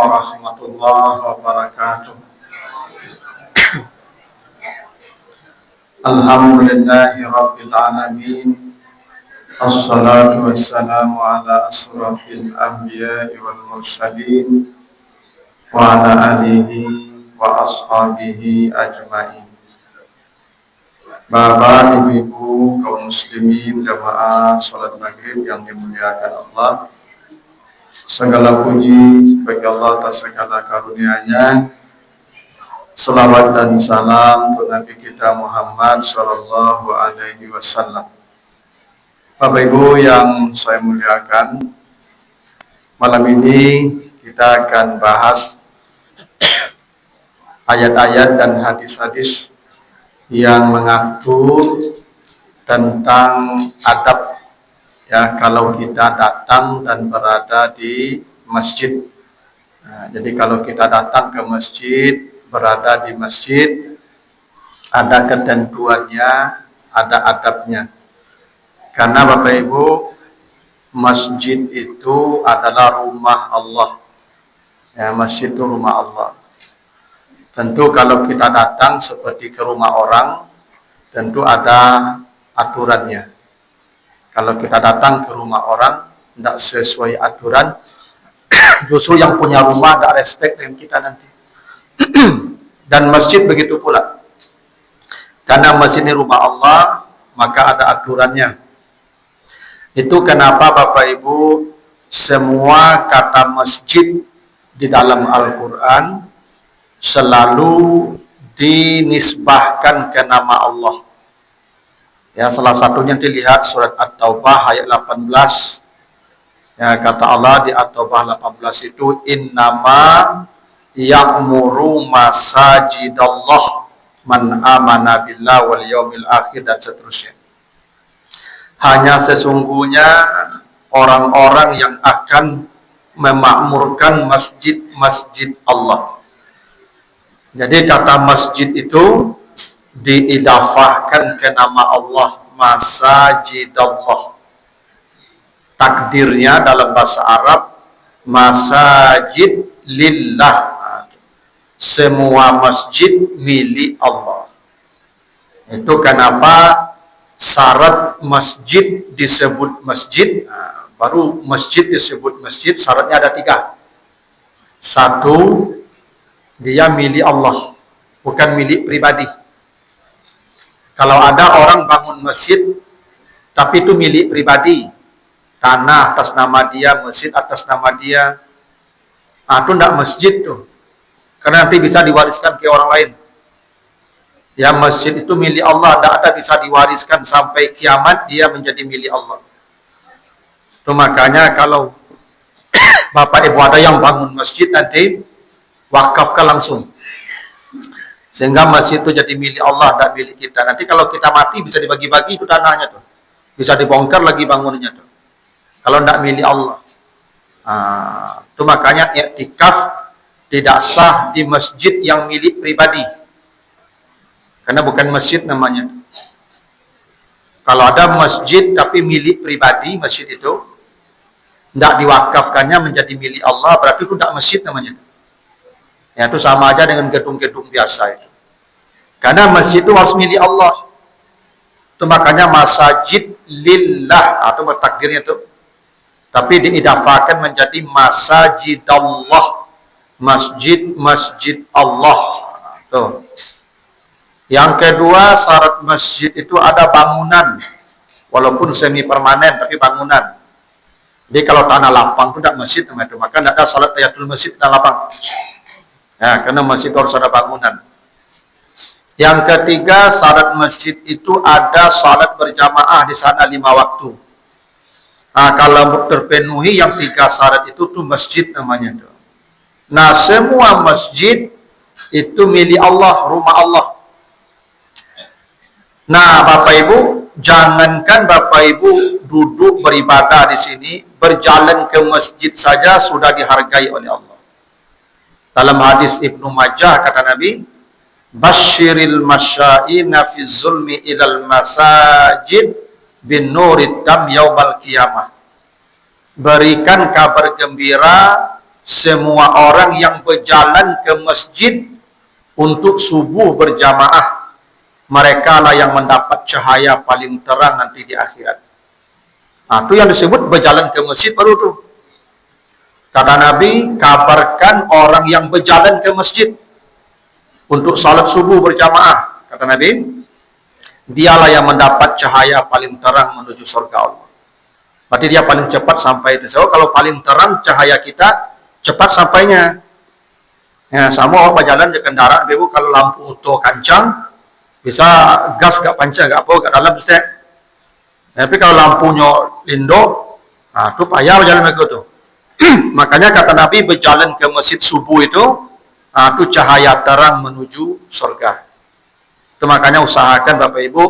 warahmatullahi wabarakatuh. Alhamdulillahi rabbil alamin. Assalatu wassalamu ala asrafil anbiya'i wal mursalin wa ala alihi wa ashabihi ajma'in. Bapak, ibu, kaum muslimin, jamaah salat maghrib yang dimuliakan Allah. Segala puji bagi Allah atas segala karunia-Nya. Selawat dan salam untuk Nabi kita Muhammad sallallahu alaihi wasallam. Bapak Ibu yang saya muliakan, malam ini kita akan bahas ayat-ayat dan hadis-hadis yang mengatur tentang adab, ya, kalau kita datang dan berada di masjid. Nah, jadi kalau kita datang ke masjid, berada di masjid, ada ketentuannya, ada adabnya. Karena Bapak Ibu, masjid itu adalah rumah Allah. Ya, masjid itu rumah Allah. Tentu kalau kita datang seperti ke rumah orang, tentu ada aturannya. Kalau kita datang ke rumah orang, tidak sesuai aturan, justru yang punya rumah tidak respect dengan kita nanti. Dan masjid begitu pula. Karena masjid ini rumah Allah, maka ada aturannya. Itu kenapa Bapak Ibu, semua kata masjid di dalam Al-Quran selalu dinisbahkan ke nama Allah. Ya, salah satunya dilihat surat At-Taubah ayat 18. Ya, kata Allah di At-Taubah 18 itu, innama ya'muru masajidallah man amana billah wal yaumil akhir, dan seterusnya. Hanya sesungguhnya orang-orang yang akan memakmurkan masjid-masjid Allah. Jadi kata masjid itu diidafahkan ke nama Allah, masajidallah. Takdirnya dalam bahasa Arab, masajid lillah. Semua masjid milik Allah. Itu kenapa syarat masjid disebut masjid. Baru masjid disebut masjid, syaratnya ada 3. 1, dia milik Allah, bukan milik pribadi. Kalau ada orang bangun masjid, tapi itu milik pribadi, tanah atas nama dia, masjid atas nama dia, itu tidak masjid tuh, karena nanti bisa diwariskan ke orang lain. Ya, masjid itu milik Allah, tidak ada bisa diwariskan sampai kiamat, dia menjadi milik Allah. Itu makanya kalau Bapak Ibu ada yang bangun masjid, nanti wakafkan langsung, sehingga masjid itu jadi milik Allah, tidak milik kita. Nanti kalau kita mati bisa dibagi-bagi itu tanahnya tuh, bisa dibongkar lagi bangunannya tuh, kalau tidak milik Allah. Itu makanya i'tikaf tidak sah di masjid yang milik pribadi, karena bukan masjid namanya. Kalau ada masjid tapi milik pribadi, masjid itu tidak diwakafkannya menjadi milik Allah, berarti itu tidak masjid namanya. Ya, itu sama aja dengan gedung-gedung biasa itu. Karena masjid itu harus milik Allah. Itu makanya masajid lillah, atau bertakdirnya itu. Tapi diidafahkan menjadi masajidallah, masjid-masjid Allah. Tuh. Yang kedua, syarat masjid itu ada bangunan, walaupun semi permanen tapi bangunan. Jadi kalau tanah lapang itu tidak masjid namanya itu, maka tidak ada salat tahiyatul masjid tanah lapang. Ya, karena masjid harus ada bangunan. Yang ketiga, syarat masjid itu ada salat berjamaah di sana 5 waktu. Kalau terpenuhi yang 3 syarat itu tuh masjid namanya itu. Nah, semua masjid itu milik Allah, rumah Allah. Nah, Bapak Ibu, jangankan Bapak Ibu duduk beribadah di sini, berjalan ke masjid saja sudah dihargai oleh Allah. Dalam hadis Ibnu Majah kata Nabi, basyiril masya'ina fi zulmi ilal masajid bin nurid dam yaumal qiyamah. Berikan kabar gembira semua orang yang berjalan ke masjid untuk subuh berjamaah, mereka lah yang mendapat cahaya paling terang nanti di akhirat. Nah, itu yang disebut berjalan ke masjid baru tu. Kata Nabi, kabarkan orang yang berjalan ke masjid untuk salat subuh berjamaah. Kata Nabi, dialah yang mendapat cahaya paling terang menuju surga Allah. Berarti dia paling cepat sampai. So, kalau paling terang cahaya kita, cepat sampainya. Ya, sama awak berjalan di kendaraan, ibu kalau lampu auto kancang, bisa gas gak pancang, gak apa, gak dalam mesti. Tapi kalau lampunya lindo, nah itu payah berjalan begitu tuh. Makanya kata Nabi, berjalan ke masjid subuh itu, itu cahaya terang menuju surga. Itu makanya usahakan Bapak Ibu,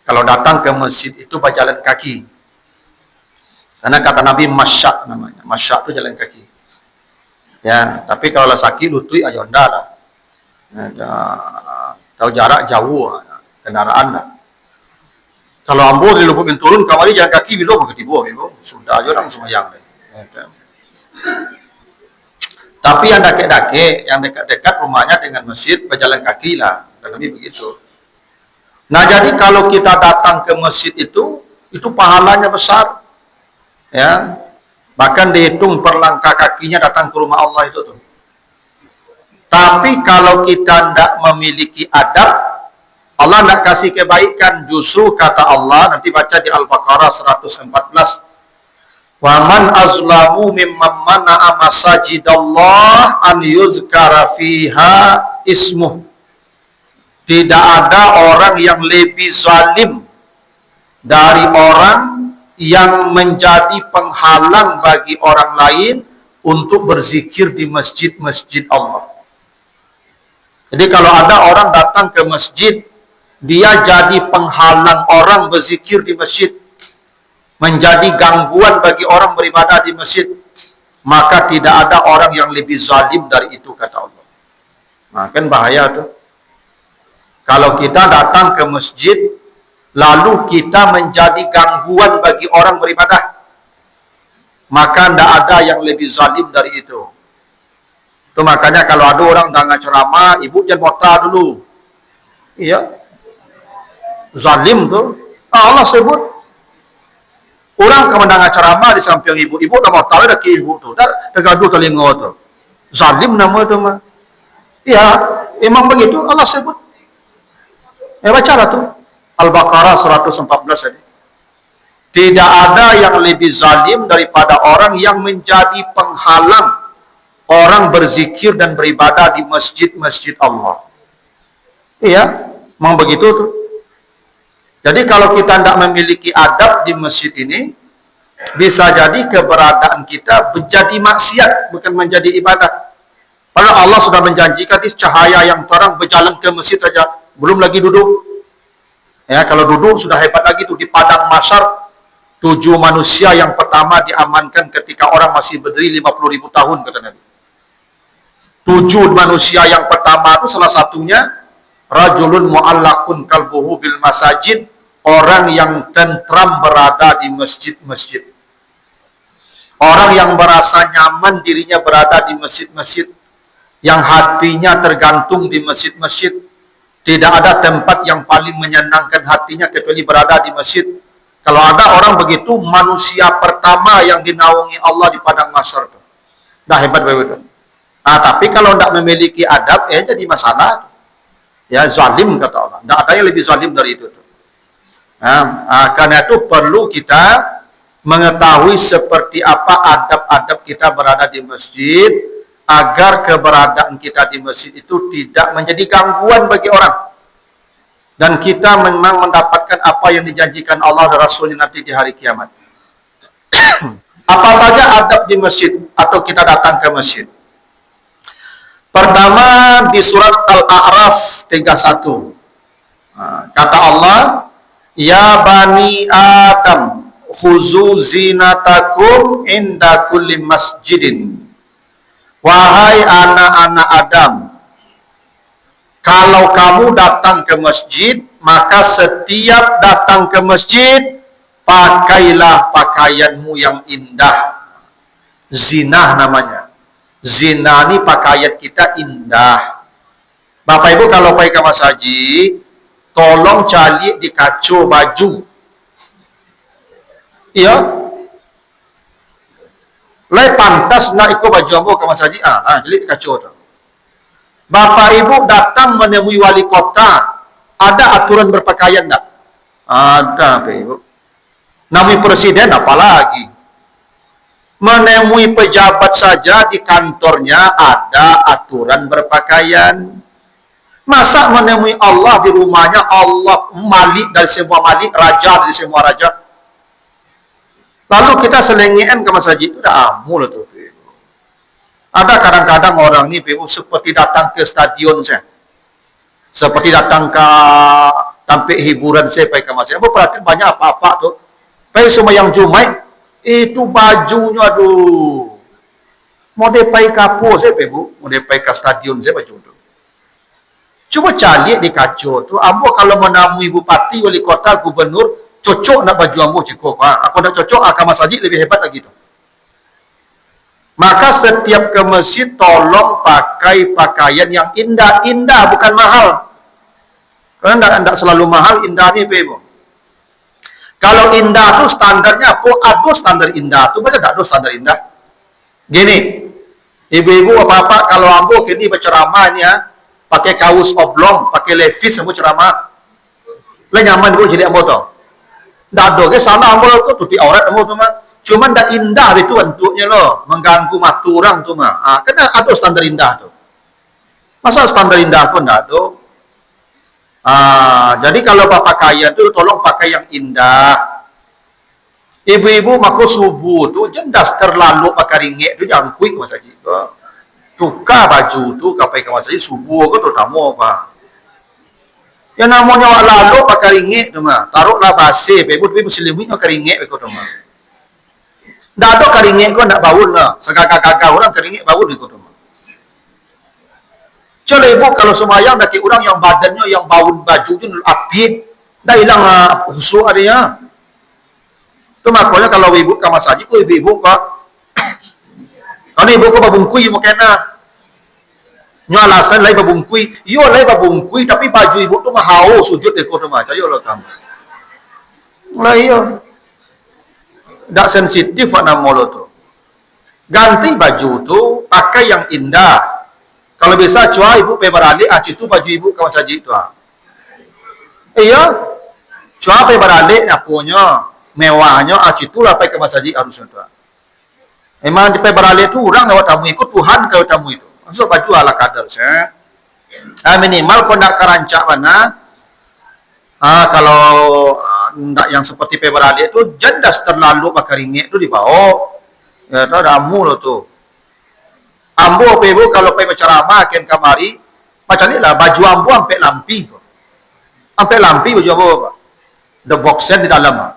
kalau datang ke masjid itu berjalan kaki. Karena kata Nabi, masyak namanya. Masyak itu jalan kaki. Ya, tapi kalau sakit lutui aja ndak lah. Tahu jarak jauh kendaraan lah. Kalau ambo di lubuk turun kamari jalan kaki bilo begitu ibu. Sudah aja orang semayang deh. Tapi yang dake-dake, yang dekat-dekat rumahnya dengan masjid berjalan kaki lah. Dan Nabi begitu. Nah, jadi kalau kita datang ke masjid itu pahalanya besar. Ya. Bahkan dihitung per langkah kakinya datang ke rumah Allah itu tuh. Tapi kalau kita tidak memiliki adab, Allah tidak kasih kebaikan. Justru kata Allah, nanti baca di Al-Baqarah 114. Wa man azlamu mimman mana'a masajidallah an yuzkara fiha ismuh. Tidak ada orang yang lebih zalim dari orang yang menjadi penghalang bagi orang lain untuk berzikir di masjid-masjid Allah. Jadi kalau ada orang datang ke masjid, dia jadi penghalang orang berzikir di masjid, menjadi gangguan bagi orang beribadah di masjid, maka tidak ada orang yang lebih zalim dari itu, kata Allah. Nah, kan bahaya tuh. Kalau kita datang ke masjid, lalu kita menjadi gangguan bagi orang beribadah, maka tidak ada yang lebih zalim dari itu. Itu makanya kalau ada orang dengan ceramah, ibu jangan mota dulu. Iya. Zalim tuh. Allah sebut. Orang kemenangan ceramah di samping ibu. Ibu dah mota dah ke ibu tuh. Dah gaduh telinga tuh. Zalim nama itu mah. Iya, emang begitu Allah sebut. Bacalah tuh. Al-Baqarah 114 tadi. Tidak ada yang lebih zalim daripada orang yang menjadi penghalang orang berzikir dan beribadah di masjid-masjid Allah. Iya, memang begitu tuh. Jadi kalau kita tidak memiliki adab di masjid ini, bisa jadi keberadaan kita menjadi maksiat, bukan menjadi ibadah. Padahal Allah sudah menjanjikan di cahaya yang terang berjalan ke masjid saja, belum lagi duduk. Ya, kalau duduk sudah hebat lagi tuh di padang mahsyar. 7 manusia yang pertama diamankan ketika orang masih berdiri 50.000 tahun, kata Nabi. 7 manusia yang pertama itu salah satunya rajulun mu'allakun kalbuhu bil masajid, orang yang tentram berada di masjid-masjid. Orang yang merasa nyaman dirinya berada di masjid-masjid, yang hatinya tergantung di masjid-masjid. Tidak ada tempat yang paling menyenangkan hatinya kecuali berada di masjid. Kalau ada orang begitu, manusia pertama yang dinaungi Allah di padang mahsyar. Dah hebat begitu. Nah, tapi kalau tidak memiliki adab, jadi masalah. Ya, zalim kata Allah. Tidak ada yang lebih zalim dari itu. Nah, karena itu perlu kita mengetahui seperti apa adab-adab kita berada di masjid, agar keberadaan kita di masjid itu tidak menjadi gangguan bagi orang. Dan kita memang mendapatkan apa yang dijanjikan Allah dan Rasulnya nanti di hari kiamat. Apa saja adab di masjid atau kita datang ke masjid? Pertama di surat Al-A'raf 31. Kata Allah, ya bani Adam, khuzu zinatakum inda kulli masjidin. Wahai anak-anak Adam, kalau kamu datang ke masjid, maka setiap datang ke masjid, pakailah pakaianmu yang indah. Zinah namanya. zina ni pakaian kita indah. Bapak Ibu kalau pergi ke Mas Haji, tolong cari di kacau baju. Iya. Lai pantas nak ikut baju ambo ke Mas Haji. Jadi di kacau tu. Bapak Ibu datang menemui wali kota, ada aturan berpakaian tak? Ada, Bapak Ibu. Namanya presiden apalagi. Menemui pejabat saja di kantornya ada aturan berpakaian. Masa menemui Allah di rumahnya, Allah malik dari semua malik, raja dari semua raja. Lalu kita selengean ke Mas Haji, itu dah amul tu. Ada kadang-kadang orang ni seperti datang ke stadion saya. Seperti datang ke tampil hiburan saya pergi ke Mas Haji. Perhatian banyak apa-apa tu. Pergi semua yang Jumaat, itu bajunya aduh. Mau pergi ke apa saya pergi, mau pergi ke stadion saya baju tu. Cuba cari di kacau tu, ambo kalau menemui bupati, wali kota, gubernur, cocok nak baju ambo cukup. Aku nak cocok, akan Mas Haji lebih hebat lagi tu. Maka setiap ke masjid tolong pakai pakaian yang indah, indah bukan mahal. Karena tidak selalu mahal, indah ni Ibu. Kalau indah tu standarnya apa? Ada standar indah tu, macam tak ada standar indah. Gini, ibu-ibu apa-apa kalau ambo kini berceramahnya pakai kaos oblong, pakai levis ambo ceramah. Lah nyaman ibu jadi ambo tu. Ndak ada ke salah ambo tu tuti aurat ambo tu mah. Cuman dak indah itu bentuknya loh, mengganggu mata orang tu mah. Kena ada standar indah tu. Masa standar indah pun ndak ada. Jadi kalau pakaian tu tolong pakai yang indah. Ibu-ibu maku subuh tu jendas terlalu pakai ringgit tu jangan quick Mas Haji. Tukar baju tu kapai ke Mas Haji subuh ke terutama apa. Yang namanya wak lalu pakai ringgit tu mah. Taruhlah basi, ibu-ibu selimut pakai ringgit tu mah. Dah ada keringit kau nak baun lah. Segagak-gagak orang keringit baun ikut rumah. Coba ibu kalau semayang daki orang yang badannya yang baun baju tu apit, dah hilang khusuk adanya. Tu makanya kalau ibu ke Mas Haji, ibu kau, kalau ibu kau babungkui mau kena, nyo alasan lain babungkui, yo lain babungkui tapi baju ibu tu mahau sujud ikut rumah. Cayo lah kamu. Lah iyo. Tak sensitif nak molo tu. Ganti baju tu, pakai yang indah. Kalau bisa cua ibu pergi beralik, itu baju ibu ke Mas Haji tu. Iya. Cua pergi beralik punya mewahnya, itu lah pergi ke Mas Haji harusnya tu. Memang di pergi beralik tu orang lewat tamu ikut Tuhan kalau tamu itu. Maksud baju ala kadar saya. Minimal pun nak kerancak mana. Kalau ndak yang seperti peberalik itu jendas terlalu pakai ringgit itu dibawa. Ya tahu dah amu lo tu. Ambo pebo kalau pergi berceramah ken kamari, macam ni lah baju ambo sampai lampi. Sampai lampi baju ambo. The boxer di dalam.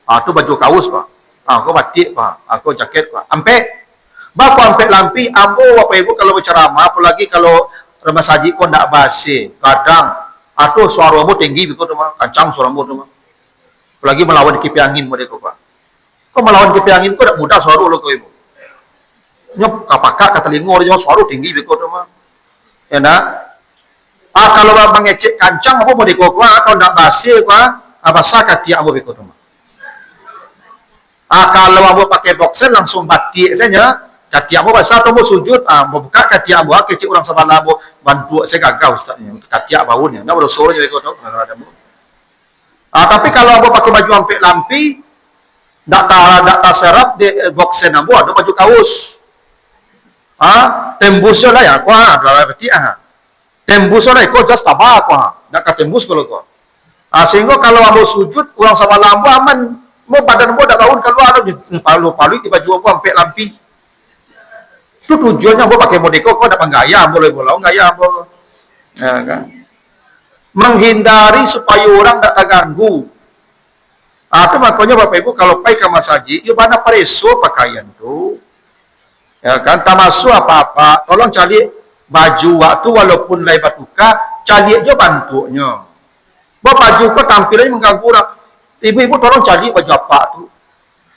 Tu baju kaos pak. Aku batik pak. Aku jaket pak. Sampai bapa sampai lampi ambo pebo kalau berceramah, apalagi kalau Mas Haji kau ndak basi, kadang atau suara ambo tinggi begitu mah, kancang suara ambo tu mah. Apalagi melawan kipi angin mereka pak. Kau melawan kipi angin kau tak mudah suara lo kau ibu. Nyop kapakak kata lingor dia suara tinggi begitu mah. Ya nak. Kalau bang ngecek kancang apa mau dikau kau ndak basi kau, basah katia ambo begitu mah. Kalau ambo pakai boxer langsung batik saja. Kati ambo basah tu ambo sujud, ambo buka kati ambo, kecik orang sebelah ambo bantu saya gagal ustaznya untuk kati baunya. Ndak ada suaranya begitu tu. Tapi kalau ambo pakai baju sampai lampi, tak serap di boxer ambo ada baju kaos. Tembusnya lah ya, berarti tembusnya lah, kau just tabak nak tembus kalau kau. Sehingga kalau ambo sujud, orang sebelah ambo aman, mau badan ambo dak bangun keluar, palu di baju ambo sampai lampi. Itu tujuannya ambo pakai modeko, kau dapat gaya ambo boleh gaya ambo. Ya kan? Menghindari supaya orang tak terganggu. Itu makanya Bapak Ibu kalau pergi ke Mas Haji, ya mana preso pakaian tu. Ya kan, tak masuk apa-apa. Tolong cari baju waktu walaupun lain batuka, cari aja bantunya. Baju kau tampilannya mengganggu orang. Ibu-ibu tolong cari baju apa tu.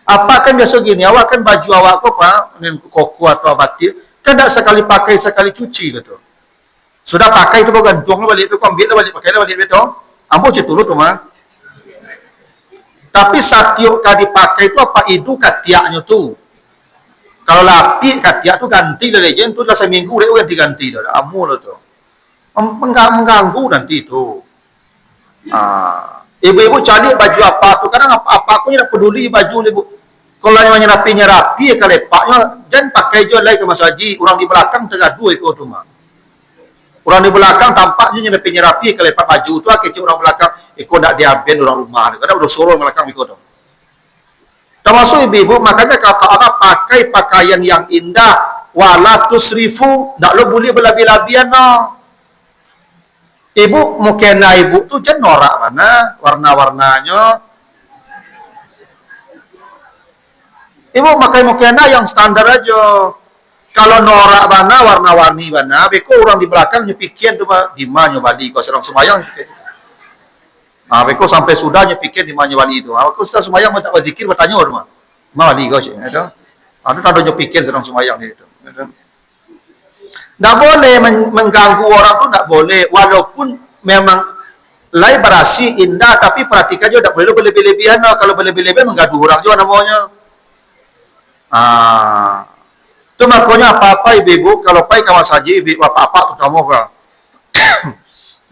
Apa kan biasa gini, awak kan baju awak kau pak, koko atau batik, Kan tak sekali pakai, sekali cuci lah tu. Sudah pakai tu, kau gantung lah balik tu, kau ambil lah balik, pakai lah balik tu. Ambo situ tu mah. Tapi satiuk kali dipakai tu apa itu katiaknya tu. Kalau lapik katiak tu ganti lah legend tu, dah seminggu dia ganti dah. Ambo lah tu. Mengganggu nanti tu. Ibu-ibu cari baju apa tu, kadang apa aku tidak peduli baju ibu. Kalau yang rapi kalau lepaknya jangan pakai jual lagi ke Mas Haji. Orang di belakang tergaduh ikut tu mah. Orang di belakang tampaknya rapi kalau lepak baju tu kecil orang belakang ikut nak diambil orang rumah. Kadang udah suruh belakang ikut tu. Termasuk ibu-ibu, makanya kata Allah pakai pakaian yang indah, wala tusrifu, tak lo boleh berlebih-lebihan no. Ibu mukena ibu tu jangan norak mana warna-warnanya. Ibu pakai mukena yang standar aja. Kalau norak mana warna-warni mana, beko orang di belakang nyepikian tu di mana bali kau serang semayang. Beko sampai sudah nyepikian di mana bali itu. Aku sudah semayang tak berzikir bertanya rumah. Ma bali kau sih, itu. Ada tanda nyepikian serang semayang itu. Tak boleh mengganggu orang tu, tak boleh. Walaupun memang lain berasi indah, tapi perhatikan juga tak boleh berlebih-lebihan. Kalau berlebih-lebihan menggaduh orang juga namanya. Itu makanya apa-apa ibu-ibu kalau pakai kawas haji ibu apa-apa tu kamu ke.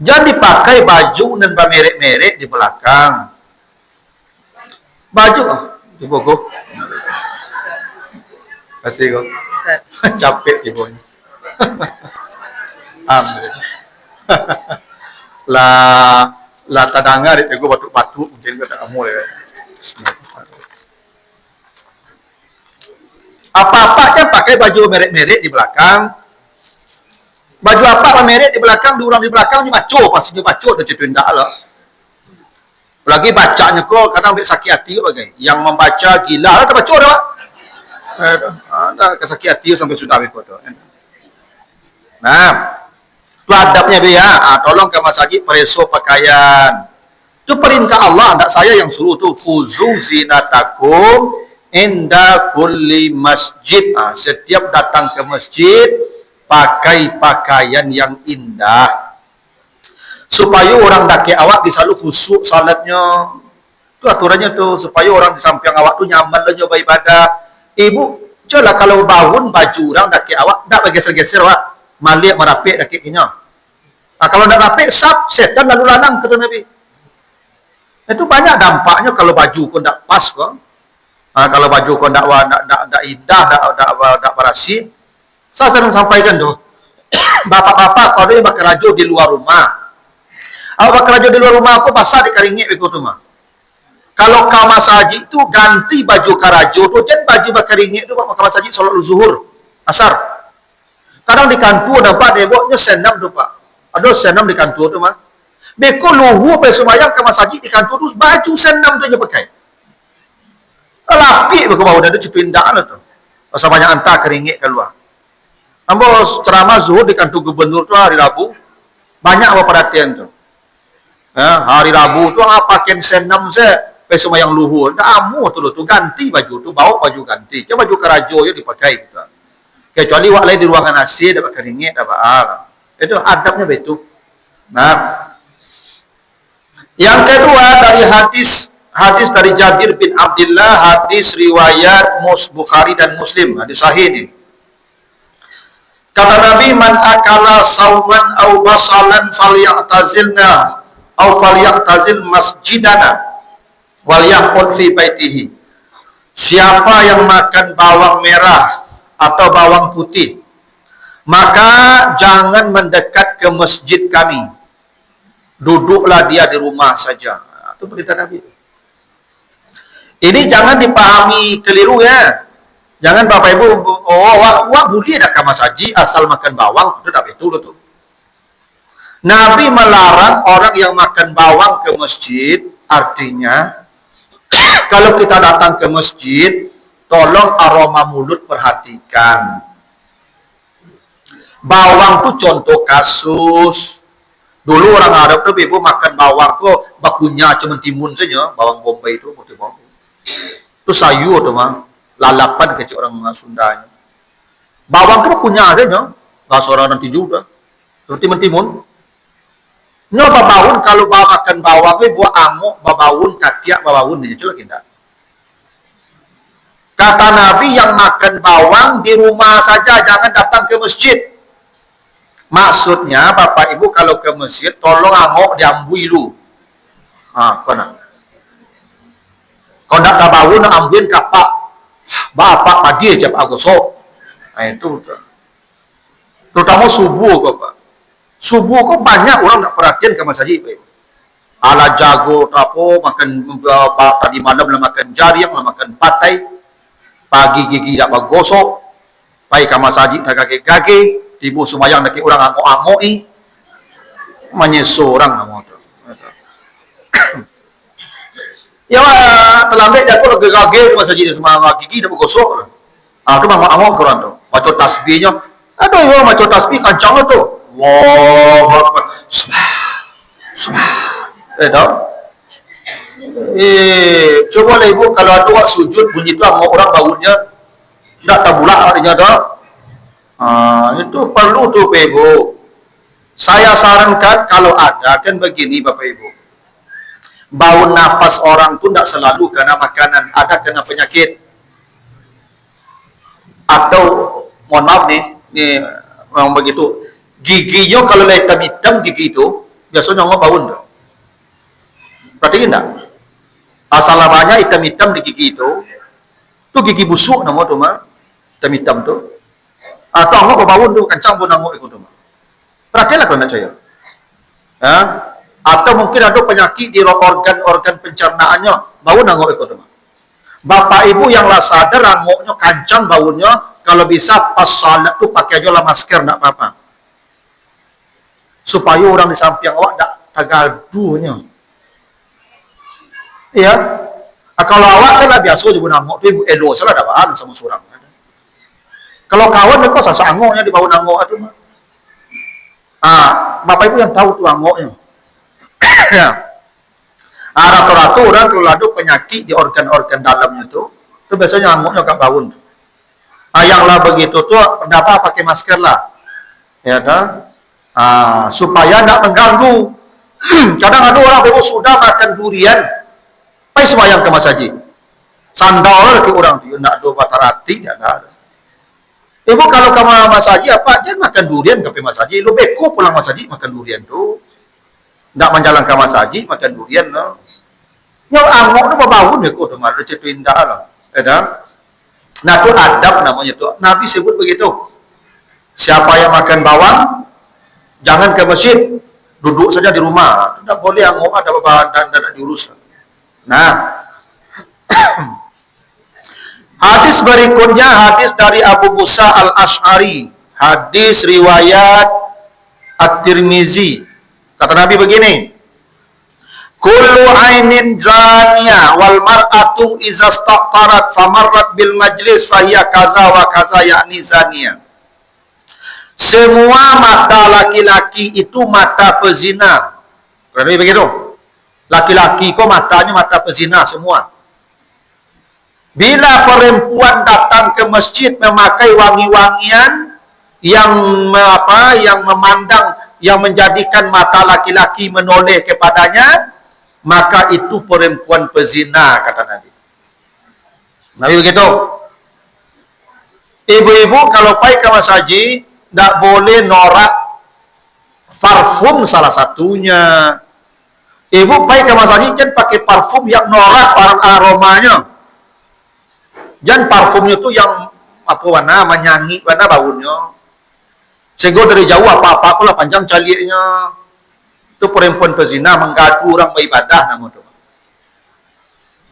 Jangan dipakai baju dan merek-merek di belakang. Baju ibu kok. Kasih kok. Capek ibunya. lah tadangar itu gue batuk-batuk mungkin gue tak kamu ya. Apa-apa kan pakai baju merek-merek di belakang. Baju apa merek di belakang, orang di belakang ni baco, pasti dia baco dah cetuin dah lah. Lagi bacanya kok kadang ambil sakit hati bagai. Yang membaca gila lah terbaca dah. Ada kesakit hati sampai sudah begitu tu. Nah, tu adabnya dia. Tolong ke Mas Haji pereso pakaian. Itu perintah Allah, tak saya yang suruh tu. Khuzu zinatakum inda kulli masjid. Setiap datang ke masjid pakai pakaian yang indah supaya orang daki awak bisa lu khusyuk salatnya. Itu aturannya tu, supaya orang di samping awak tu nyaman lah nyoba ibadah. Ibu jelah kalau bangun baju orang daki awak tak bergeser-geser awak malik merapik daki kinya. Kalau tak rapik sap setan lalu lalang kata Nabi. Itu banyak dampaknya kalau baju kau tak pas kau. Kalau baju kau tak indah, tak berasi. Saya sering sampaikan tu, bapak-bapak kalau dia bakal rajo di luar rumah, awak bakal rajo di luar rumah aku pasal di karingit ikut tu mah. Kalau kau Mas Haji tu ganti baju karajo tu, jangan baju bakal ringit tu pak Mas Haji solat zuhur, asar. Kadang di kantor dapat deboknya senam tu pak, ada senam di kantor tu mah. Beko luhu pe semayang ke Mas Haji di kantor tu baju senam tu aja pakai. Lapik beko bau dah tu indah lah tu. Pasal banyak antah keringit keluar. Ambo ceramah zuhur di kantor gubernur tu hari Rabu, banyak apa perhatian tu. Hari Rabu tu pakai senam saya, peso yang luhur, dah amu tu ganti baju tu, bawa baju ganti, coba baju kerajo ya dipakai gitu. Kecuali wak lain di ruangan AC dapat keringit dapat itu adabnya betul. Nah, yang kedua dari hadis dari Jabir bin Abdullah, hadis riwayat Bukhari dan Muslim, hadis sahih ini. Kata Nabi, man akala sauman au basalan falyatazilna au falyatazil masjidana wal yaqul fi baitihi. Siapa yang makan bawang merah atau bawang putih, maka jangan mendekat ke masjid kami. Duduklah dia di rumah saja. Itu perintah Nabi. Ini jangan dipahami keliru ya. Jangan Bapak Ibu, wak boleh tak Mas Haji asal makan bawang, itu tak betul itu. Nabi melarang orang yang makan bawang ke masjid, artinya kalau kita datang ke masjid, tolong aroma mulut perhatikan. Bawang itu contoh kasus. Dulu orang Arab tuh ibu makan bawang kok bakunya cuma timun saja, bawang bombay itu putih bawang. Itu sayur tuh mah. Lalapan kecil orang Sundanya. Bawang tu punya saja. Gak seorang nanti juga. Seperti mentimun. Nyo babawun kalau makan bawang buat amuk, babawun katiak babawun ni cuy kita. Kata Nabi yang makan bawang di rumah saja, jangan datang ke masjid. Maksudnya Bapak Ibu kalau ke masjid tolong amuk diambui lu. Kau nak. Kau nak babawun ambuin kapak. Bapak pagi aja Pak gosok. Itu terutama subuh Bapak. Subuh kok banyak orang nak perhatian ke masjid Pak Ibu. Ala jago apa makan tadi malam lah makan jariang lah makan patai. Pagi gigi tak bagosok. Pai ke masjid tak kaki-kaki. Tibu sembayang nak orang angok-angok ni. Menyesu orang nama tu. Ya terlambat dia aku lagi gage ke masjid semua gigi dah bagosok. Tu angok-angok kurang tu. Baca tasbihnya. Aduh ibu baca tasbih kancang tu. Wow, tahu? Coba lah ibu kalau ada orang sujud bunyi tu orang baunya tak tabulak artinya dah. Itu perlu tu Bapak Ibu. Saya sarankan kalau ada kan begini Bapak Ibu. Bau nafas orang tu tak selalu karena makanan, ada kena penyakit. Atau mohon maaf nih memang begitu. Giginya kalau hitam-hitam gigi itu biasanya nggak bau enggak. Perhatiin enggak? Asal banyak hitam-hitam di gigi itu gigi busuk nama tu mah hitam-hitam tu. Atau nggak bau tu kencang pun nggak ikut tu mah. Perhatiinlah kalau nak saya. Ya? Atau mungkin ada penyakit di organ-organ pencernaannya bau nggak ikut tu mah. Bapak Ibu yang lah sadar rangoknya kancang baunya, kalau bisa pas salat tu pakai aja lah masker enggak apa-apa. Supaya orang di samping awak tak gaduhnya. Ya. Kalau awak kan lah biasa je nangok tu ibu elo salah dah bahan sama surang. Kalau kawan kau sasa angoknya di bawah nangok tu mah. Bapak Ibu yang tahu tu angoknya. Rata-rata orang kalau ada penyakit di organ-organ dalamnya tu biasanya angoknya kat bawun. Yang lah begitu tu kenapa pakai masker lah. Ya dah. Supaya tidak mengganggu. Kadang ada orang baru sudah makan durian, pai sembahyang ke masjid. Sandal lagi orang tu, nak do batarati tak ada. Ibu kalau kamu masjid apa? Jangan makan durian ke masjid. Lu beko pulang masjid makan durian tu. Tak menjalankan masjid makan durian no. Yang angok tu babawun ya kau tu mah cetu indah lah. Ada. Nah tu adab namanya tu. Nabi sebut begitu. Siapa yang makan bawang jangan ke masjid, duduk saja di rumah. Tidak boleh angok ada bahan dan tidak diurus. Nah, hadis berikutnya hadis dari Abu Musa Al-Asy'ari, hadis riwayat At-Tirmizi. Kata Nabi begini, kullu ainin zaniyah wal mar'atu iza staqtarat famarrat bil majlis fahiya kaza wa kaza yakni zaniyah. Semua mata laki-laki itu mata pezina. Berarti begitu. Laki-laki kok matanya mata pezina semua. Bila perempuan datang ke masjid memakai wangi-wangian yang memandang, yang menjadikan mata laki-laki menoleh kepadanya, maka itu perempuan pezina, kata Nabi. Nabi begitu. Ibu-ibu kalau pergi ke masjid tidak boleh norak parfum salah satunya. Ibu pergi ke masjid jangan pakai parfum yang norak aromanya. Jangan parfumnya tu yang warna menyanyi, warna baunya. Sehingga dari jauh apa-apa pula panjang caliknya. Itu perempuan pezina menggadu orang beribadah nama tu.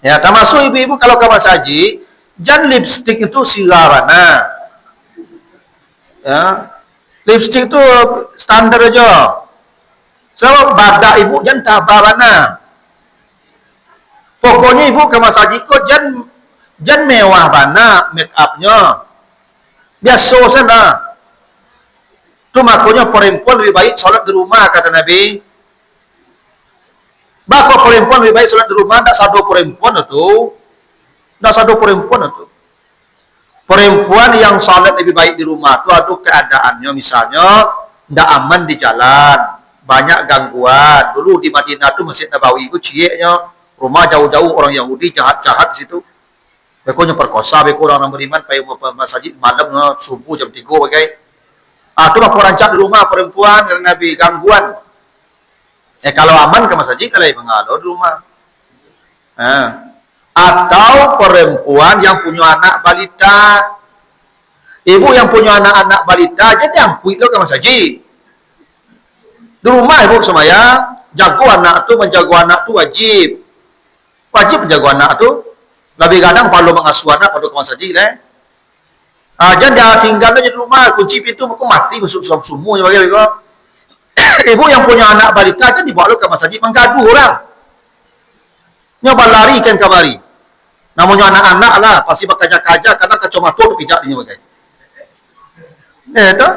Ya, termasuk ibu-ibu kalau ke masjid jangan lipstick itu sirarana. Ya, lipstick itu standar aja. Sebab badak ibu jangan tabarana. Pokoknya ibu ke masjid kok jangan mewah bana make upnya. Biasa sana. Tu makanya perempuan lebih baik solat di rumah kata Nabi. Bako perempuan lebih baik solat di rumah, tak sadu perempuan itu. Tak sadu perempuan itu. Perempuan yang salat lebih baik di rumah tu ada keadaannya, misalnya ndak aman di jalan, banyak gangguan. Dulu di Madinah tu Masjid Nabawi itu cieknya rumah jauh-jauh orang Yahudi jahat-jahat di situ. Bekonya perkosa, beko orang beriman pai masjid malam subuh jam 3 bagai. Tu aku rancak di rumah perempuan yang Nabi gangguan. Kalau aman ke masjid kalau mengalir di rumah. Atau perempuan yang punya anak balita. Ibu yang punya anak-anak balita jadi angkui lo ke masjid. Di rumah ibu sembahyang, jago anak tu, menjaga anak tu wajib. Wajib menjaga anak tu. Lebih kadang kalau mengasuh anak pada ke masjid jangan dia tinggal aja di rumah, kunci pintu aku mati masuk semua bagaimana. Ibu yang punya anak balita kan dibawa lo ke masjid menggaduh orang. Nyoba lari kan kamari. Namanya anak-anak lah, pasti berkaja-kaja, kadang kacamata pijak dia bagai. Itu.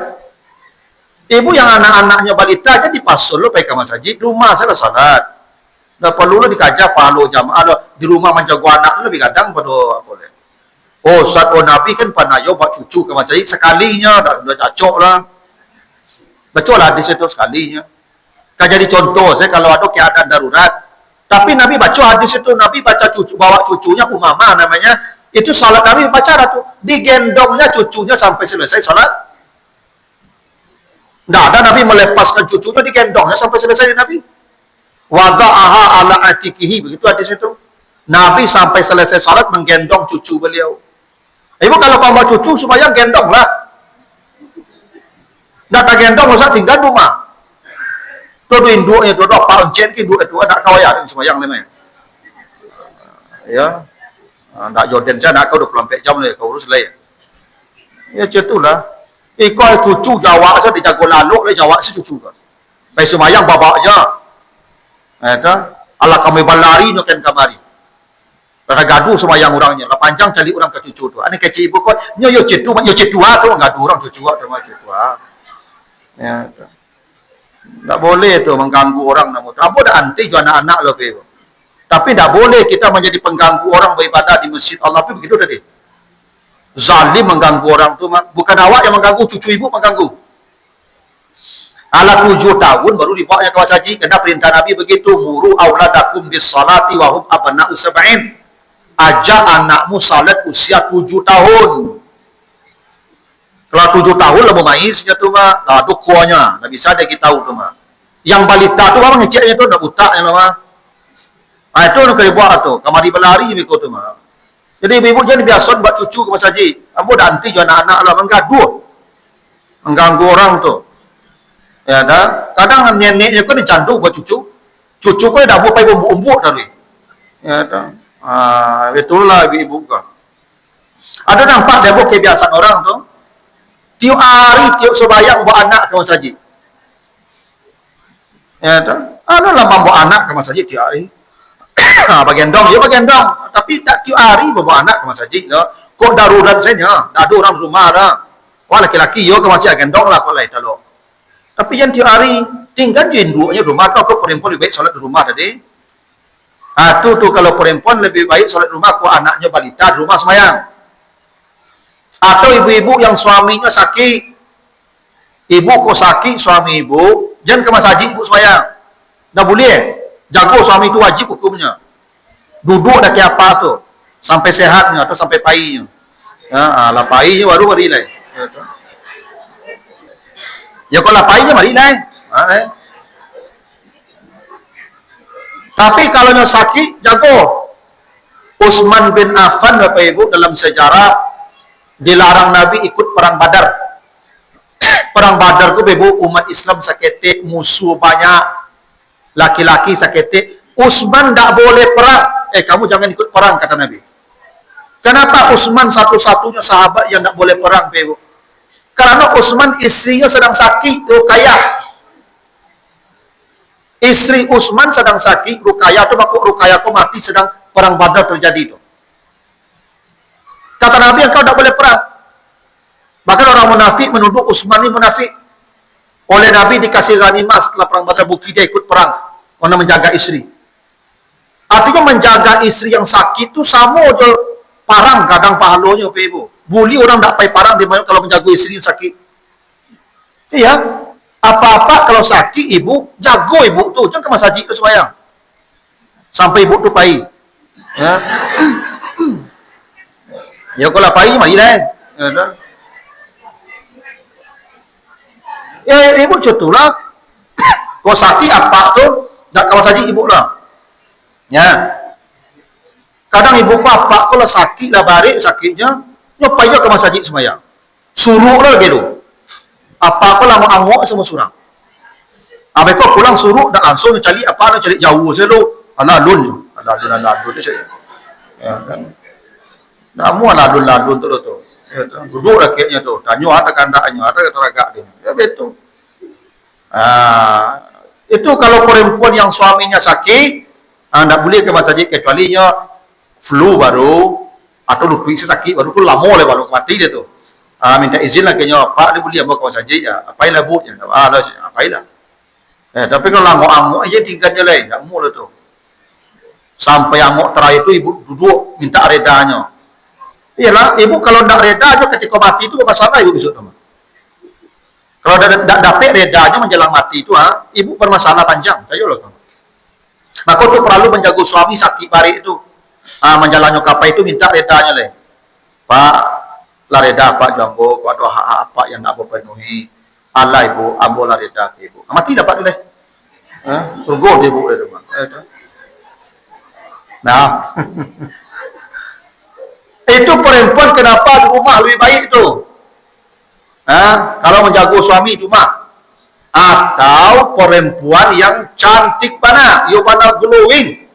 Ibu yang anak-anaknya balita jadi pasal lo pergi ke masjid, rumah saya salat. Dah perlu lo dikaja pahala jamaah di rumah menjaga anak lebih kadang pada apa le. Oh, Ustaz Nabi kan pernah yo buat cucu ke masjid sekalinya dah sudah cocok lah. Betul lah di situ sekalinya. Kan jadi contoh saya kalau ada keadaan darurat. Tapi Nabi baca hadis itu, Nabi baca cucu, bawa cucunya Umamah namanya, itu salat Nabi baca tu, digendongnya cucunya sampai selesai salat. Tidak ada Nabi melepaskan cucunya, digendongnya sampai selesai Nabi. Wada'aha ala atikihi, begitu hadis itu. Nabi sampai selesai salat menggendong cucu beliau. Ibu kalau kamu bawa cucu supaya gendong lah. Tidak gendong, usah tinggal rumah. Tuh induknya tuh Pak Encen ki induk itu anak kau ya sembahyang namanya. Ya. Ndak Jordan saya nak kau 24 jam le kau urus le. Ya cetulah. Kau cucu Jawa saya dijago lalu le Jawa si cucu kan. Pai sembahyang babaknya. Eta ala kami balari no kan kamari. Pada gaduh sembahyang orangnya. Lah panjang cari orang ke cucu tu. Ane kecil ibu kau nyo yo cetu tu gaduh orang cucu tu mah cetu. Ya. Tak boleh tu mengganggu orang namun. Apa dah anti juga anak-anak lo pe. Tapi tak boleh kita menjadi pengganggu orang beribadah di masjid Allah tu begitu tadi. Zalim mengganggu orang tu bukan awak yang mengganggu, cucu ibu mengganggu. Ala 7 tahun baru dibawanya ke masjid. Kena perintah Nabi begitu, muru auladakum bis salati wa hum abna'u sab'in. Ajak anakmu salat usia 7 tahun. Kalau 7 tahun lah bermaisnya tu mah, lah dukuanya, tak bisa dia kita tahu tu mah. Yang balita tu orang ngeceknya tu dah buta yang lama. Itu nak kena buat tu, kamari berlari biko tu mah. Jadi ibu jangan biasa buat cucu ke masjid. Ambo dah anti juga anak-anak lah menggaduh. Mengganggu orang tu. Ya dah, kadang neneknya kau dicandu buat cucu. Cucu kau dah buat pai umbuk tadi. Ya dah. Betullah ibu kau. Ada nampak dia buat kebiasaan orang tu. Tiap hari, tiap sembahyang bawa anak ke masjid. Ya tak? Ada lah bawa anak ke masjid tiap hari. Bagendong, dia bagendong. Tapi tak tiap hari bawa anak ke masjid. Kok darurat saja, dah ada orang rumah dah. Wah laki-laki yo ke masjid gendong lah kau lain talo. Tapi yang tiap hari tinggal je induknya rumah tu. Kau perempuan lebih baik solat di rumah tadi. Tu kalau perempuan lebih baik solat di rumah, kau anaknya balita di rumah sembahyang. Atau ibu-ibu yang suaminya sakit, ibu kok sakit suami ibu, jangan ke masjid ibu sembahyang. Dah boleh, jago suami itu wajib hukumnya. Duduk dah kayak apa tu, sampai sehatnya atau sampai painya. Lah painya baru marilai. Ya kalau painya marilai. Tapi kalau nya sakit, jago. Utsman bin Affan Bapak Ibu dalam sejarah dilarang Nabi ikut perang Badar. Perang Badar tu bebu umat Islam saketik, musuh banyak, laki-laki saketik. Utsman tak boleh perang. Kamu jangan ikut perang kata Nabi. Kenapa Utsman satu-satunya sahabat yang tak boleh perang bebu? Karena Utsman istrinya sedang sakit, Ruqayyah. Istri Utsman sedang sakit, Ruqayyah tu makuk Ruqayyah tu mati sedang perang Badar terjadi tu. Kata Nabi, engkau tak boleh perang. Bahkan orang munafik menuduh Utsman ini munafik. Oleh Nabi dikasih ghanimah setelah perang Badar, bukti dia ikut perang karena menjaga istri. Artinya menjaga istri yang sakit itu sama je parang kadang pahalanya ibu. Bully orang tak pai parang dia kalau menjaga isteri sakit. Iya. Apa-apa kalau sakit ibu, jago ibu tu. Jangan ke masjid tu sembahyang. Sampai ibu tu pai. Ya. Ya kalau pai mari dah. Ya ibu contohlah. Kau sakit apa tu, tak ke masjid ibu lah. Ya. Kadang ibu ku apa kalau sakit lah barik sakitnya, nyopai ke masjid sembahyang. Suruh lah gitu. Apa aku lah mau angok semua surang. Habis kau pulang suruh dah langsung cari apa nak cari jauh saya lu. Alalun dia cari. Ya kan. Namu alalun tu tu. Ya, duduk rakyatnya tu. Tanya ada kandaknya, ada teragak dia. Ya betul. Itu kalau perempuan yang suaminya sakit, tak boleh ke masjid kecualinya flu baru atau lutut sakit baru tu lama le baru mati dia tu. Minta izin lah kayaknya Pak dia boleh ambil kawan saja ya. Apailah bu ya. Apailah. Tapi kalau angok aja tingkatnya lain, tak mau lah tu. Sampai angok terakhir itu ibu duduk minta redanya. Iyalah, ibu kalau tak reda aja ketika mati itu apa masalah ibu besok tu. Kalau tak dapat redanya menjelang mati itu, ibu bermasalah panjang. Tayolah tu. Maka tu perlu menjaga suami sakit barik itu. Menjalannya kapal itu minta redanya lain. Pak, lah reda Pak Jambo, kau ada hak-hak apa yang nak berpenuhi. Allah ibu, ambo lah reda ke ibu. Mati dapat tu deh. Surga dia ibu dia tu. Nah. Itu perempuan kenapa di rumah lebih baik tu? Kalau menjaga suami di rumah. Atau perempuan yang cantik mana? Yo mana glowing.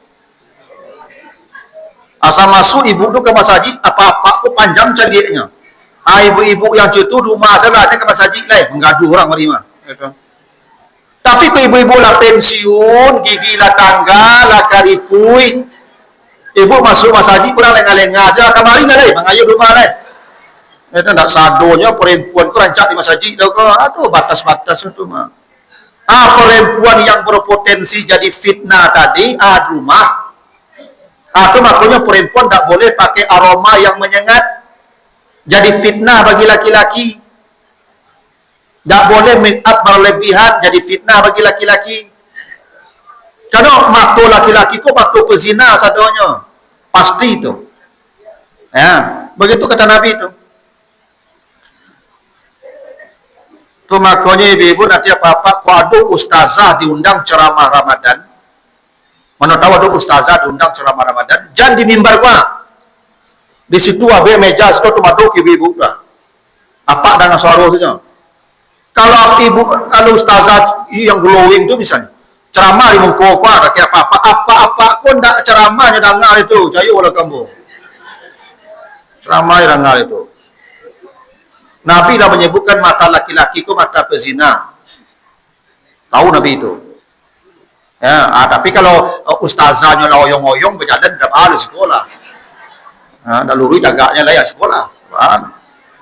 Asal masuk ibu tu ke masjid, apa-apa ku panjang caliaknya. Ibu-ibu yang cutu rumah salah ke masjid lain, menggaduh orang menerima. Tapi ku ibu-ibu lah pensiun, gigi lah tangga, lah karipui. Ibu masuk masjid kurang lengah-lengah saja, kemarin dah lain, mengayuh rumah lain. Itu tak sadonya perempuan ku rancak di masjid dah kau. Aduh batas-batas itu mah. Perempuan yang berpotensi jadi fitnah tadi, rumah. Atau makanya perempuan tak boleh pakai aroma yang menyengat. Jadi fitnah bagi laki-laki. Tak boleh make up berlebihan. Jadi fitnah bagi laki-laki. Karena mata laki-laki kok mata pezina sadonya. Pasti itu. Ya, begitu kata Nabi itu. Tu makanya ibu-ibu nanti apa-apa kau ada ustazah diundang ceramah Ramadan. Mana tahu ada ustazah diundang ceramah Ramadan, jangan di mimbar gua. Di situ abe meja situ tu maduk ibu-ibu dah. Apa dengan suara saja. Kalau ustazah yang glowing tu misalnya, ceramah di muka gua tak kira apa-apa kau ndak ceramahnya dengar itu, cayu lah kamu. Ceramah yang dengar itu. Nabi dah menyebutkan mata laki-laki ku mata pezina. Tahu Nabi itu. Ya, tapi kalau ustazahnya loyong-loyong berjalan tidak ada sekolah. Dah lurus jaganya lah ya sekolah.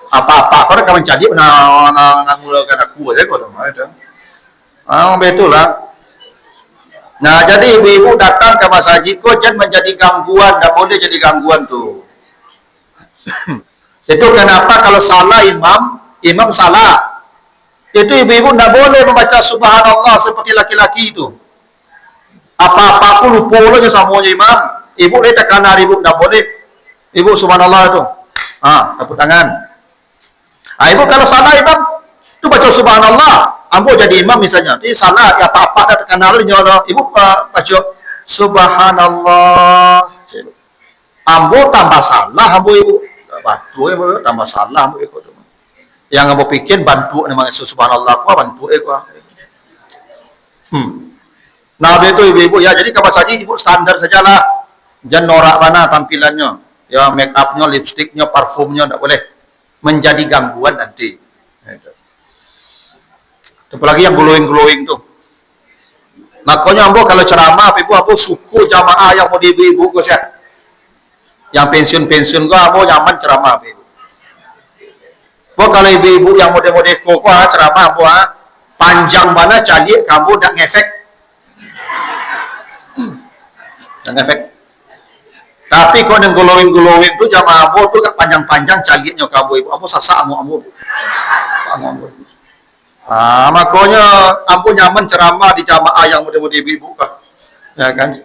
Apa-apa kau nak mencari ngangulakan aku aja kau tu. Betul lah. Nah, jadi ibu-ibu datang ke masjid kau jangan menjadi gangguan, tak boleh jadi gangguan tu. Itu kenapa kalau salah imam salah. Itu ibu-ibu tak boleh membaca subhanallah seperti laki-laki itu. Apa-apa pun lupa lah semuanya imam. Ibu dia tekan hari ibu tak boleh. Ibu subhanallah itu. Tepuk tangan. Ibu kalau salah imam tu baca subhanallah. Ambo jadi imam misalnya. Ini salah apa-apa dah tekan hari ibu baca subhanallah. Ambo tambah salah ambo ibu. Bantu ibu tambah salah ambo ibu. Yang ambo pikir bantu nama subhanallah ku bantu ku. Nah, itu ibu-ibu ya, jadi kalau saja ibu standar sajalah. Jangan norak mana tampilannya. Ya, make upnya, lipstiknya, parfumnya tidak boleh menjadi gangguan nanti. Apalagi yang glowing-glowing tuh. Makanya ambo kalau ceramah, ibu aku suku jamaah yang mau di ibu-ibu ku ya. Yang pensiun-pensiun gua ambo nyaman ceramah ibu. Kalau ibu-ibu yang mode-mode kok ceramah ambo panjang mana jadi kamu tak ngefek. Dan efek. Tapi kau yang glowing tu jamaah ambo tu kat panjang-panjang caliknya kamu ibu. Ambo sasak ambo. Makanya ambo nyaman ceramah di jamaah yang muda-muda ibu kah. Ya kan?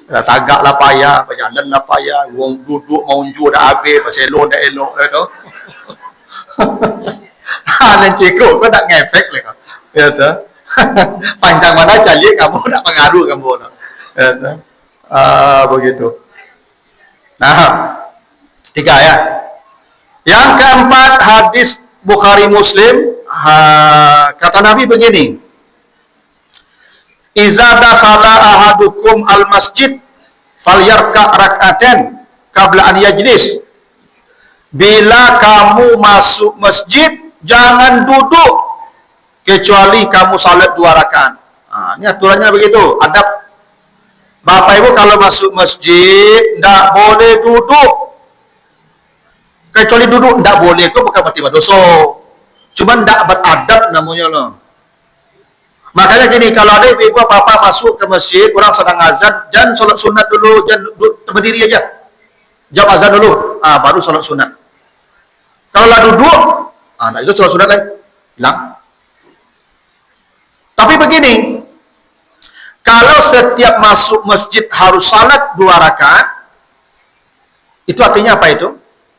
Tagak lah payah, berjalan lah payah, wong duduk mau unjuk dah habis, pasal elok dah elok dah tu. Dan cikgu kau tak ngefek lah kau. Ya tu. Panjang mana calik kamu nak pengaruh kamu tu. Ya tu. Begitu. Nah, 3 ya. Yang keempat, hadis Bukhari Muslim, kata Nabi begini, iza dakhala ahadukum al-masjid falyarka' rak'atain qabla an yajlis. Bila kamu masuk masjid, jangan duduk kecuali kamu salat 2 rakaat. Ini aturannya begitu. Adab Bapak Ibu kalau masuk masjid tidak boleh duduk. Kecuali duduk tidak boleh, itu bukan berarti berdosa. Cuma tidak beradab namanya loh. Makanya gini, kalau ada ibu bapak masuk ke masjid, orang sedang azan, jangan solat sunat dulu, jangan berdiri aja. Jawab azan dulu, baru solat sunat. Kalau lah duduk, nah itu solat sunat lagi, hilang. Tapi begini, kalau setiap masuk masjid harus salat 2 rakaat, itu artinya apa itu?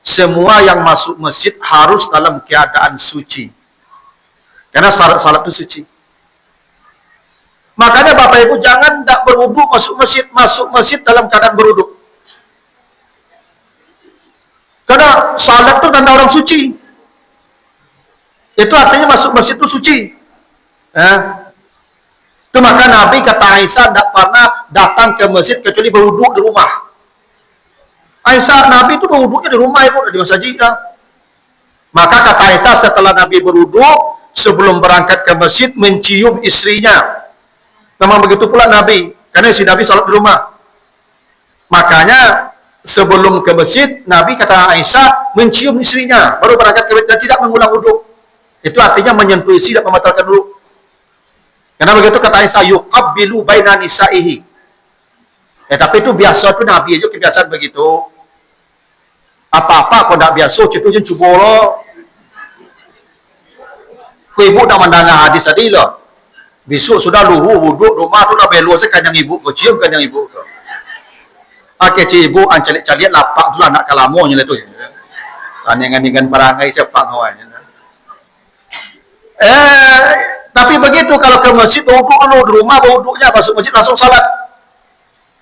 Semua yang masuk masjid harus dalam keadaan suci. Karena salat itu suci. Makanya Bapak Ibu jangan tidak berwuduk masuk masjid dalam keadaan berwuduk. Karena salat itu tanda orang suci. Itu artinya masuk masjid itu suci. Itu maka Nabi kata Aisyah tidak pernah datang ke masjid kecuali berwuduk di rumah. Aisyah, Nabi itu berwuduknya di rumah, ibu, di masjid. Maka kata Aisyah, setelah Nabi berwuduk, sebelum berangkat ke masjid, mencium istrinya. Memang begitu pula Nabi, karena si Nabi salat di rumah. Makanya sebelum ke masjid, Nabi kata Aisyah mencium istrinya, baru berangkat ke masjid dan tidak mengulang wuduk. Itu artinya menyentuh istri dan membatalkan wuduk. Karena begitu kata Aisyah, yuqabbilu baina nisaihi. Tapi itu biasa, itu Nabi aja kebiasaan begitu. Apa-apa kau tak biasa, itu je cuba lo. Ku ibu tak mendengar hadis tadi lah. Besok sudah luhu wuduk rumah tu lah belu saya kanyang ibu, kau cium kanyang ibu kau. Cik ibu an calik-calik lapak tu lah nak kalamonya lah tu. Dengan perangai siapa kawan. Tapi begitu kalau ke masjid berwuduk dulu, di rumah berwuduknya, masuk masjid langsung salat.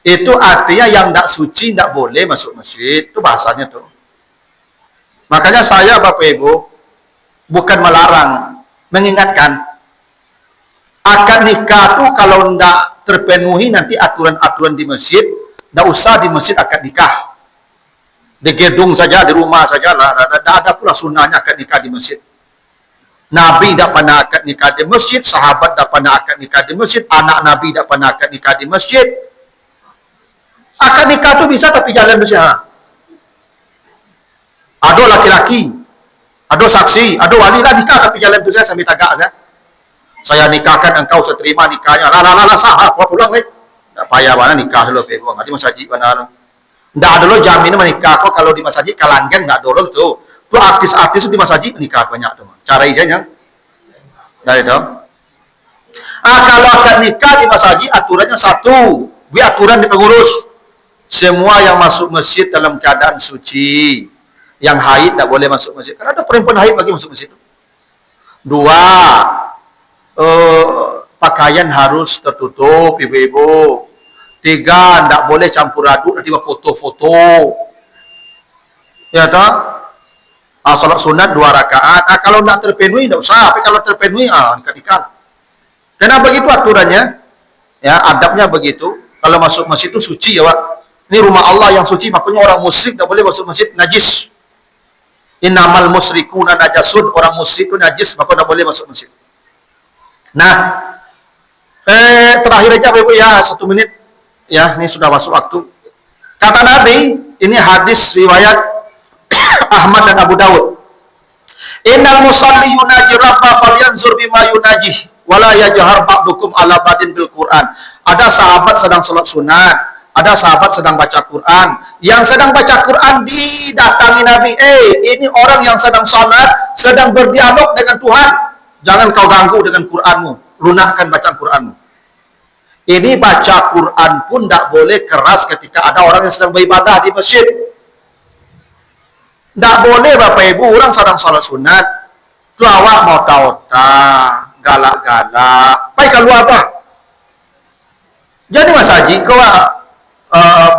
Itu artinya yang tidak suci tidak boleh masuk masjid. Itu bahasanya tuh. Makanya saya Bapak Ibu bukan melarang, mengingatkan akad nikah tuh kalau tidak terpenuhi nanti aturan-aturan di masjid, tidak usah di masjid akad nikah. Di gedung saja, di rumah saja lah. Tidak ada pula sunnahnya akad nikah di masjid. Nabi tidak pernah akad nikah di masjid, sahabat tidak pernah akad nikah di masjid, anak Nabi tidak pernah akad nikah di masjid. Akad nikah itu bisa tapi jalan bersama. Ada laki-laki, ada saksi, ada wali lah nikah tapi jalan bersama sambil tagak saja. Saya nikahkan engkau seterima nikahnya. Lah sah, kau pulang ni. Tak payah mana nikah dulu, pegu. Di masjid mana? Tidak ada dulu jaminan menikah kau kalau di masjid kalanggen tidak dulu tu. Tu artis-artis di masjid nikah banyak tu. Cara ijanya. Dari itu. Kalau akan nikah di masjid aturannya satu. Aturan di pengurus. Semua yang masuk masjid dalam keadaan suci. Yang haid tak boleh masuk masjid. Karena ada perempuan haid bagi masuk masjid. 2. Pakaian harus tertutup, ibu-ibu. 3. Tak boleh campur aduk nanti foto-foto. Ya tak? Salat sunat 2 rakaat. Kalau tak terpenuhi tak usah. Tapi kalau terpenuhi nikah. Karena begitu aturannya. Ya, adabnya begitu. Kalau masuk masjid itu suci ya, Pak. Ini rumah Allah yang suci, makanya orang musyrik tak boleh masuk masjid, najis. Innamal musyrikuna najasun, orang musyrik itu najis, maka tak boleh masuk masjid. Nah, terakhir aja Bapak ya, 1 menit. Ya, ini sudah masuk waktu. Kata Nabi, ini hadis riwayat Ahmad dan Abu Dawud. Innal musalli yunaji rabba falyanzur bima yunajih wala yajhar ba'dukum ala badin bil Quran. Ada sahabat sedang salat sunat, ada sahabat sedang baca Quran, yang sedang baca Quran didatangi Nabi, ini orang yang sedang salat, sedang berdialog dengan Tuhan, jangan kau ganggu dengan Quranmu, lunakkan bacaan Quranmu. Ini baca Quran pun tidak boleh keras ketika ada orang yang sedang beribadah di masjid. Tidak boleh Bapak Ibu, orang sedang salat sunat, tu awak mau tahu-tahu, galak-galak, baik kalau apa? Jadi Mas Haji, kau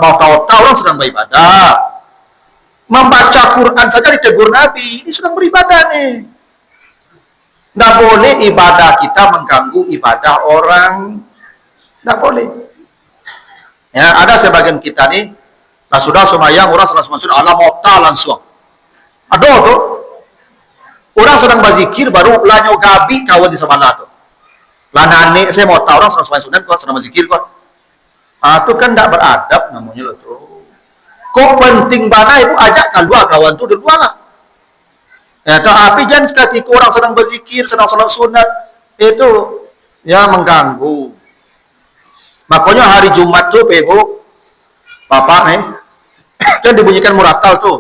mau tahu-tahu orang sedang beribadah, membaca Quran saja ditegur Nabi, ini sedang beribadah nih. Tidak boleh ibadah kita mengganggu ibadah orang, tidak boleh. Ya, ada sebagian kita nih, nah sudah semayang, orang sedang semayang, Allah mota langsung. Aduh tuh, orang sedang berzikir baru lanyo gabi kawan di sebelah tuh. Lah nane saya mau tahu orang sedang semayang sunat kok sedang berzikir kok. Itu kan tidak beradab namanya loh tuh. Kok penting banget ibu ajak keluar kawan tuh dua lah. Ya, tapi jangan ketika orang sedang berzikir, sedang salat sunat itu ya mengganggu. Makanya hari Jumat tuh ibu, bapak nih, kan dibunyikan muratal tuh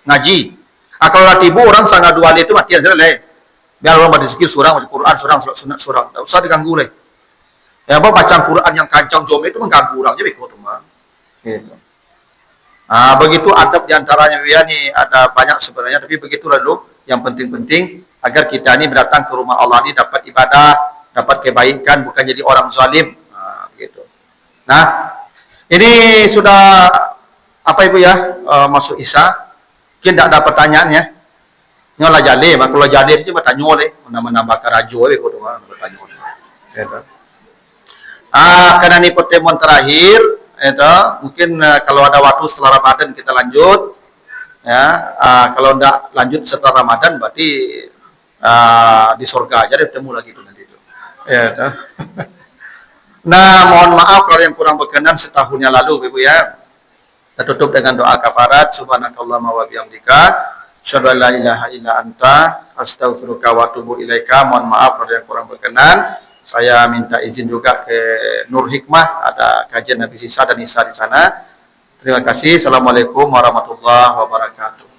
ngaji. Kalau ibu orang sangat dua itu mati aja lah. Biar orang berzikir surang, baca Quran, surang, salat sunat surang, tidak usah diganggu lah. Ya, baca Quran yang kancang jom itu mengganggu orang aja begitu mah. Gitu. Nah, begitu adab diantaranya ya nih ada banyak sebenarnya, tapi begitulah dulu yang penting-penting agar kita ini datang ke rumah Allah ini dapat ibadah, dapat kebaikan, bukan jadi orang zalim. Nah, gitu. Nah, ini sudah apa Ibu ya masuk Isya, mungkin tidak ada pertanyaan ya. Nyola jale, kalau jale itu cuma tanya oleh, menambah karajo begitu mah bertanya oleh. Gitu. Karena ini pertemuan terakhir, itu mungkin kalau ada waktu setelah Ramadan kita lanjut, ya. Kalau tidak lanjut setelah Ramadan berarti di surga aja bertemu lagi itu nanti itu. Ya, nah, mohon maaf kalau yang kurang berkenan setahunnya lalu, Ibu ya. Kita tutup dengan doa kafarat. Subhanakallahumma wa bihamdika, asyhadu an la ilaha illa anta, astaghfiruka wa atubu ilaika. Mohon maaf kalau yang kurang berkenan. Saya minta izin juga ke Nur Hikmah, ada kajian Nabi Sisa dan Isa di sana. Terima kasih. Assalamualaikum warahmatullahi wabarakatuh.